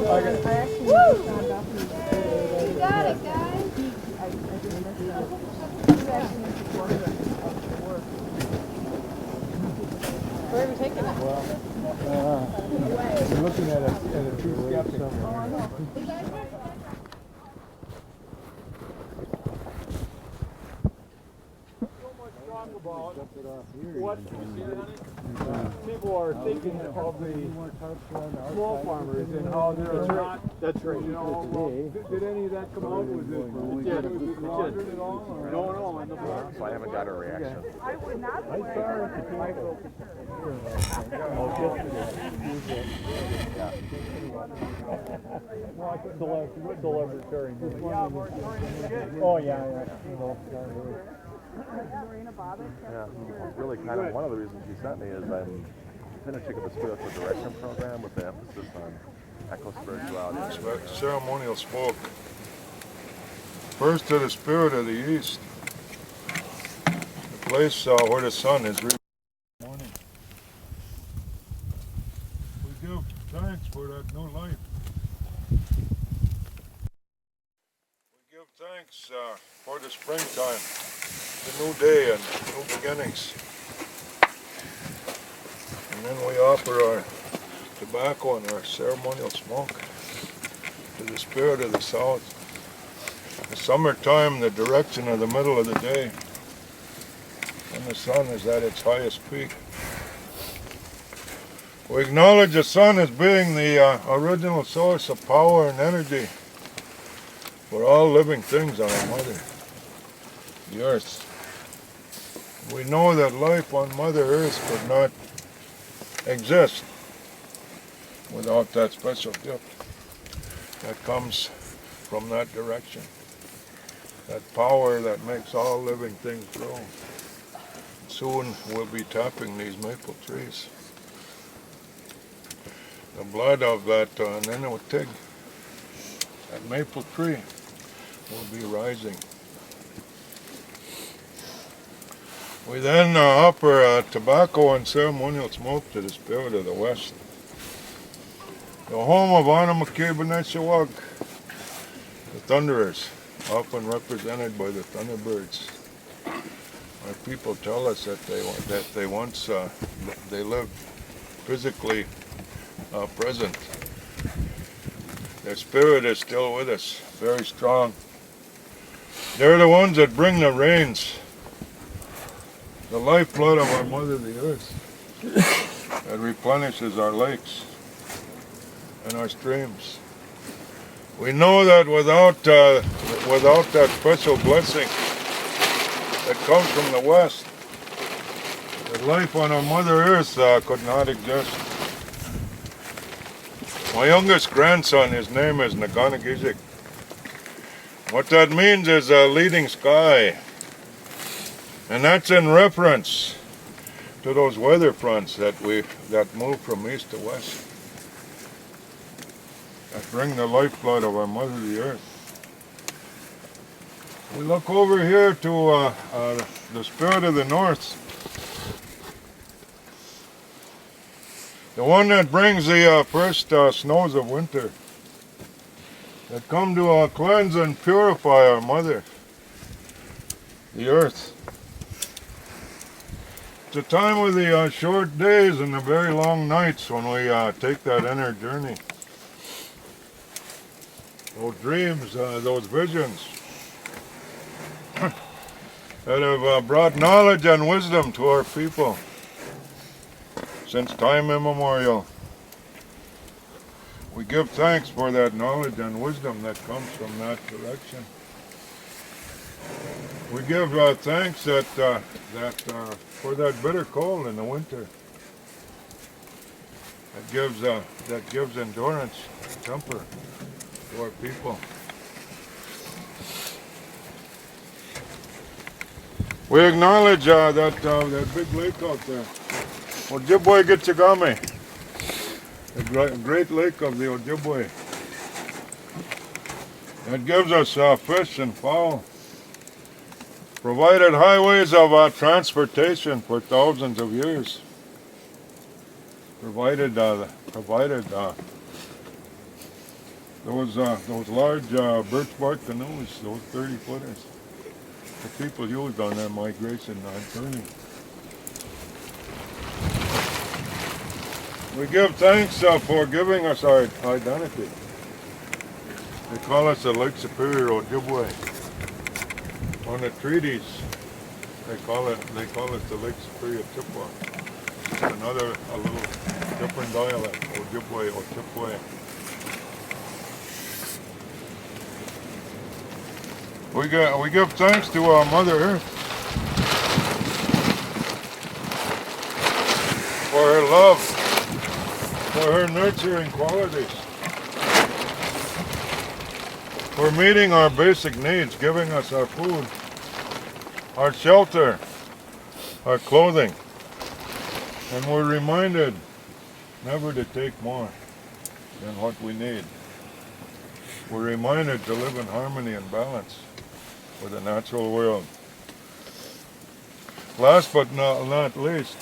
actually signed up for the You got it, guys. I just missed that. He's actually in support of the work. Where are we taking it? You're looking at a true skeptic. Oh, I know. What people are thinking of the small farmers and how they're not. That's right. You know, did any of that come out? Was it monitored at all? No, in the park. So I haven't got a reaction. I would not I saw it at the micro. Well, I couldn't deliver carrying. Oh, yeah. Yeah, really kind of one of the reasons you sent me is I'm finishing up a spiritual direction program with the emphasis on eco-spirituality. Ceremonial smoke. First to the spirit of the east. The place where the sun is really morning. We give thanks for that new life. We give thanks for the springtime, the new day and new beginnings. And then we offer our tobacco and our ceremonial smoke to the spirit of the south. The summertime, the direction of the middle of the day, when the sun is at its highest peak. We acknowledge the sun as being the original source of power and energy for all living things on our mother, the earth. We know that life on Mother Earth could not exist without that special gift that comes from that direction, that power that makes all living things grow. Soon we'll be tapping these maple trees. The blood of that Nennewatig, that maple tree, will be rising. We then offer tobacco and ceremonial smoke to the spirit of the west. The home of Anamakibineshawag, the Thunderers, often represented by the Thunderbirds. Our people tell us that they once they lived physically present. Their spirit is still with us, very strong. They're the ones that bring the rains, the lifeblood of our mother, the earth, that replenishes our lakes and our streams. We know that without that special blessing that comes from the west, that life on our mother earth could not exist. My youngest grandson, his name is Naganagizik. What that means is leading sky. And that's in reference to those weather fronts that move from east to west, that bring the lifeblood of our mother, the earth. We look over here to the spirit of the north, the one that brings the first snows of winter, that come to cleanse and purify our mother, the earth. It's a time of the short days and the very long nights when we take that inner journey. Those dreams, those visions that have brought knowledge and wisdom to our people since time immemorial. We give thanks for that knowledge and wisdom that comes from that direction. We give thanks for that bitter cold in the winter. That gives endurance, temper to our people. We acknowledge that big lake out there, Ojibwe Gitchagame, the great lake of the Ojibwe. That gives us fish and fowl, provided highways of transportation for thousands of years, provided those large birch bark canoes, those 30-footers, the people used on their migration journey. We give thanks for giving us our identity. They call us the Lake Superior Ojibwe. On the treaties, they call it the Lake Superior Chippewa. Another a little different dialect, Ojibwe or Chippewa. We give thanks to our Mother Earth for her love, for her nurturing qualities, for meeting our basic needs, giving us our food, our shelter, our clothing. And we're reminded never to take more than what we need. We're reminded to live in harmony and balance with the natural world. Last but not least,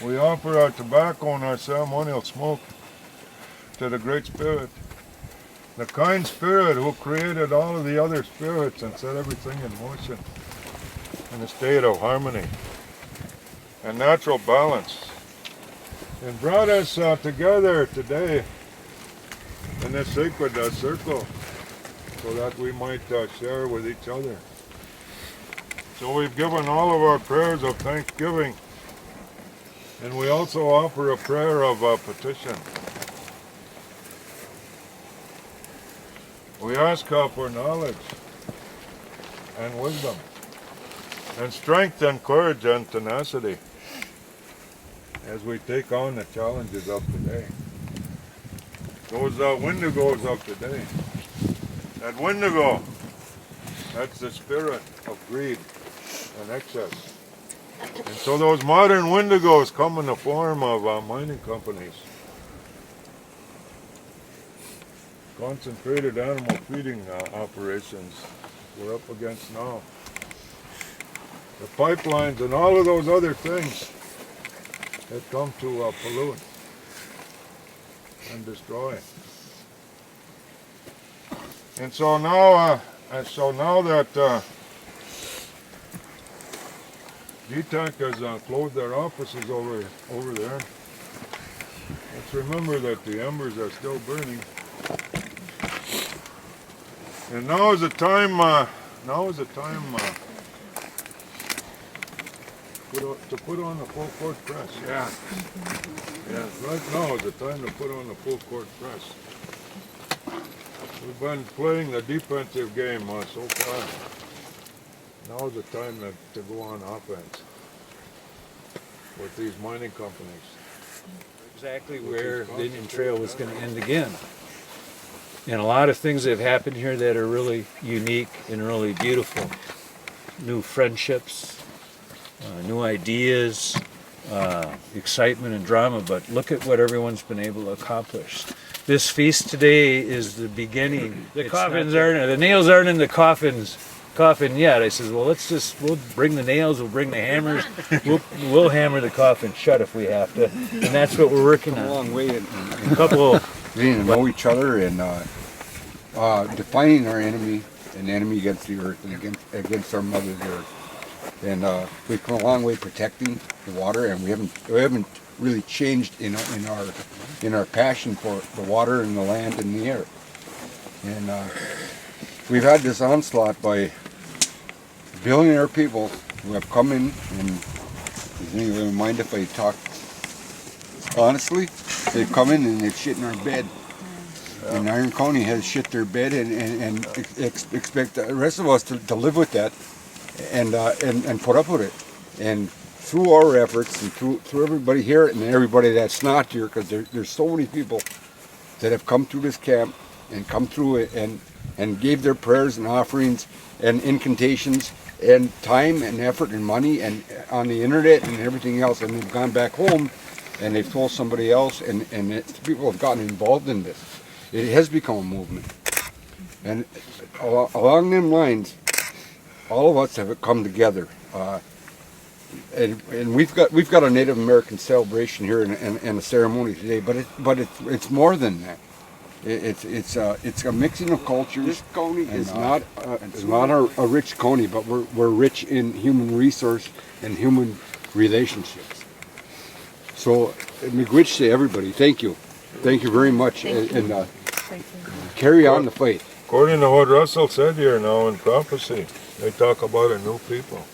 we offer our tobacco and our ceremonial smoke to the Great Spirit, the kind Spirit who created all of the other spirits and set everything in motion in a state of harmony and natural balance, and brought us together today in this sacred circle so that we might share with each other. So we've given all of our prayers of thanksgiving, and we also offer a prayer of petition. We ask for knowledge and wisdom and strength and courage and tenacity as we take on the challenges of today. Those Wendigos of today. That Wendigo, that's the spirit of greed and excess. And so those modern Wendigos come in the form of mining companies, concentrated animal feeding operations we're up against now, the pipelines and all of those other things that come to pollute and destroy. And so now that Gtac has closed their offices over there, let's remember that the embers are still burning. And now is the time to put on the full court press. Yeah. Right now is the time to put on the full court press. We've been playing the defensive game so far. Now is the time to go on offense with these mining companies. Exactly where the Indian Trail was going to end again. And a lot of things have happened here that are really unique and really beautiful. New friendships, new ideas, excitement and drama, but look at what everyone's been able to accomplish. This feast today is the beginning. The nails aren't in the coffin yet. I says, well, we'll bring the nails, we'll bring the hammers, we'll hammer the coffin shut if we have to. And that's what we're working on. A long way in A couple getting to know each other and defining our enemy, an enemy against the earth and against our mother earth. And we've come a long way protecting the water, and we haven't really changed in our passion for the water and the land and the air. And we've had this onslaught by billionaire people who have come in, and does anyone mind if I talk honestly? They've come in and they've shit in our bed. And Iron County has shit their bed and expect the rest of us to live with that and put up with it. And through our efforts and through everybody here and everybody that's not here, because there's so many people that have come through this camp and come through it and gave their prayers and offerings and incantations and time and effort and money and on the internet and everything else, and they've gone back home and they've told somebody else, and people have gotten involved in this. It has become a movement, and along them lines, all of us have come together. And we've got a Native American celebration here and a ceremony today, but it's more than that. It's a mixing of cultures. This county is and, not a rich county, but we're rich in human resource and human relationships. So, miigwech to everybody. Thank you very much, and carry on the fight. According to what Russell said here now in prophecy, they talk about a new people.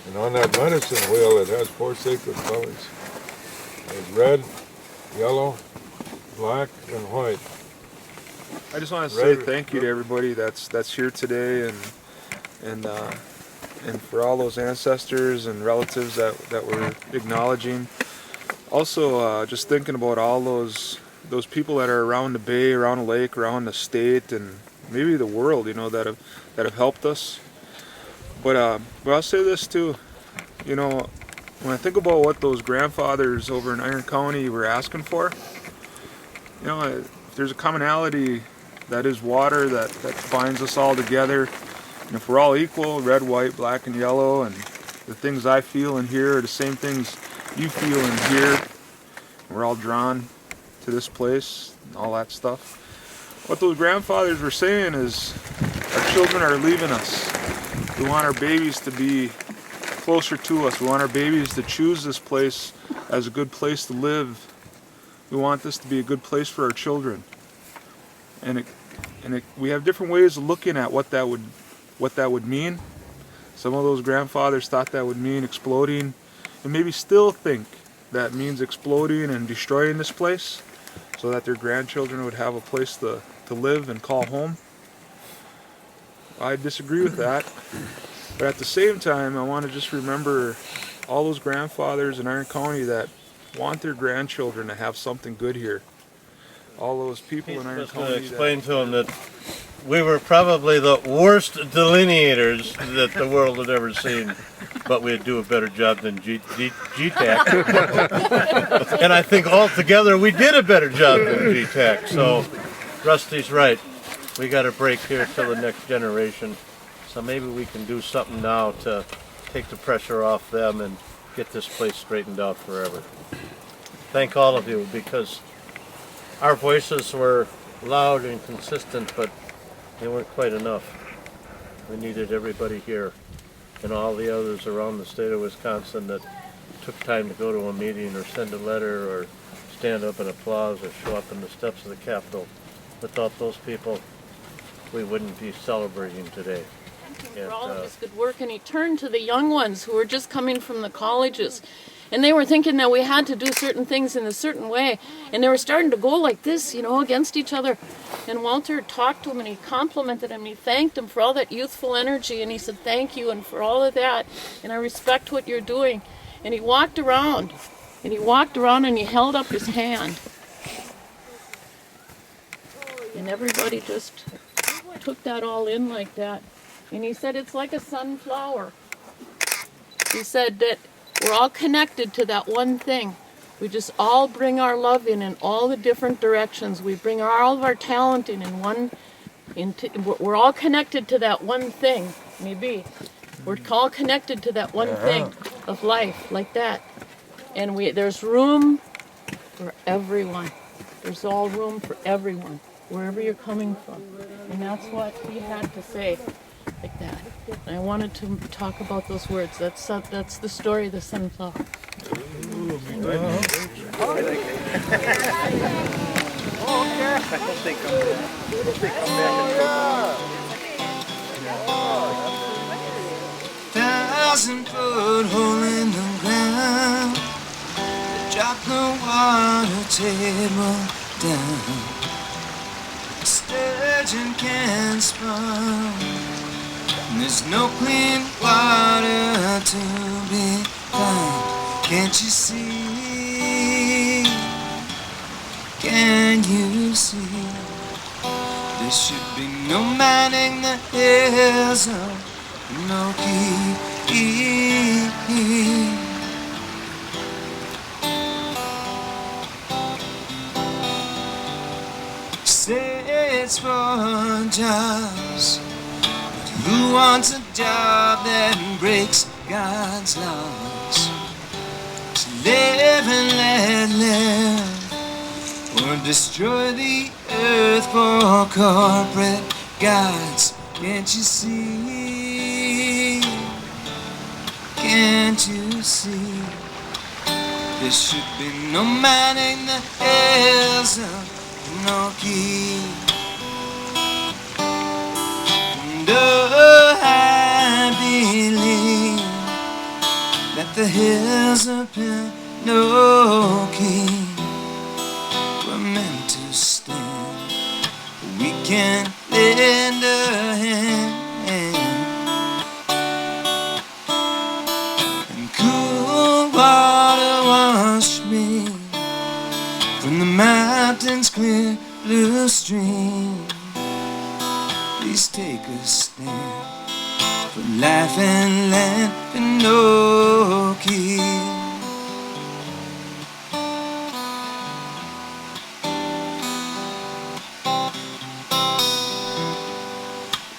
And on that medicine wheel, it has 4 sacred colors. There's red, yellow, black, and white. I just want to say thank you to everybody that's here today, and for all those ancestors and relatives that we're acknowledging. Also, just thinking about all those people that are around the bay, around the lake, around the state, and maybe the world, that have helped us. But I'll say this too, when I think about what those grandfathers over in Iron County were asking for, if there's a commonality that is water that binds us all together, and if we're all equal, red, white, black, and yellow, and the things I feel and hear are the same things you feel and hear, and we're all drawn to this place and all that stuff. What those grandfathers were saying is our children are leaving us. We want our babies to be closer to us. We want our babies to choose this place as a good place to live. We want this to be a good place for our children. And we have different ways of looking at what that would mean. Some of those grandfathers thought that would mean exploding, and maybe still think that means exploding and destroying this place so that their grandchildren would have a place to live and call home. I disagree with that. But at the same time, I want to just remember all those grandfathers in Iron County that want their grandchildren to have something good here. All those people in Iron County. Explain to them that we were probably the worst delineators that the world had ever seen, but we'd do a better job than Gtac. And I think altogether we did a better job than Gtac. So Rusty's right. We got to break here till the next generation. So maybe we can do something now to take the pressure off them and get this place straightened out forever. Thank all of you, because our voices were loud and consistent, but they weren't quite enough. We needed everybody here and all the others around the state of Wisconsin that took time to go to a meeting or send a letter or stand up and applause or show up in the steps of the Capitol. Without those people, we wouldn't be celebrating today. For all of this good work, and he turned to the young ones who were just coming from the colleges, and they were thinking that we had to do certain things in a certain way, and they were starting to go like this, against each other. And Walter talked to him, and he complimented him, and he thanked him for all that youthful energy, and he said thank you and for all of that, and I respect what you're doing. And he walked around, and he held up his hand, and everybody just took that all in like that. And he said, it's like a sunflower. He said that we're all connected to that one thing. We just all bring our love in all the different directions. We bring all of our talent we're all connected to that one thing, maybe. We're all connected to that one thing of life, like that. And there's room for everyone. There's all room for everyone, wherever you're coming from. And that's what he had to say. Like that. And I wanted to talk about those words. That's the story of the sunflower. Thousand-foot hole in the ground, drop the water table down. Sturgeon can spawn. There's no clean water to be found. Can't you see? Can you see? There should be no man in the hills of Penokee. Say it's for jobs. Who wants a job that breaks God's laws? To live and let live, or destroy the earth for corporate gods. Can't you see? Can't you see? There should be no man in the hills of Penokee. And oh, I believe that the hills of Penokee were meant to stand. We can lend a hand and cool water wash me from the mountain's clear blue stream. Please take a stand for life and land Penokee.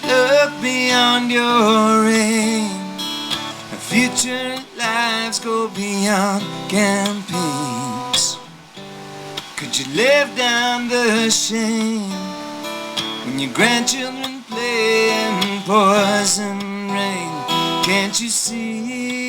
Look beyond your reign. Future lives go beyond campaigns. Could you live down the shame when your grandchildren play in poison rain? Can't you see?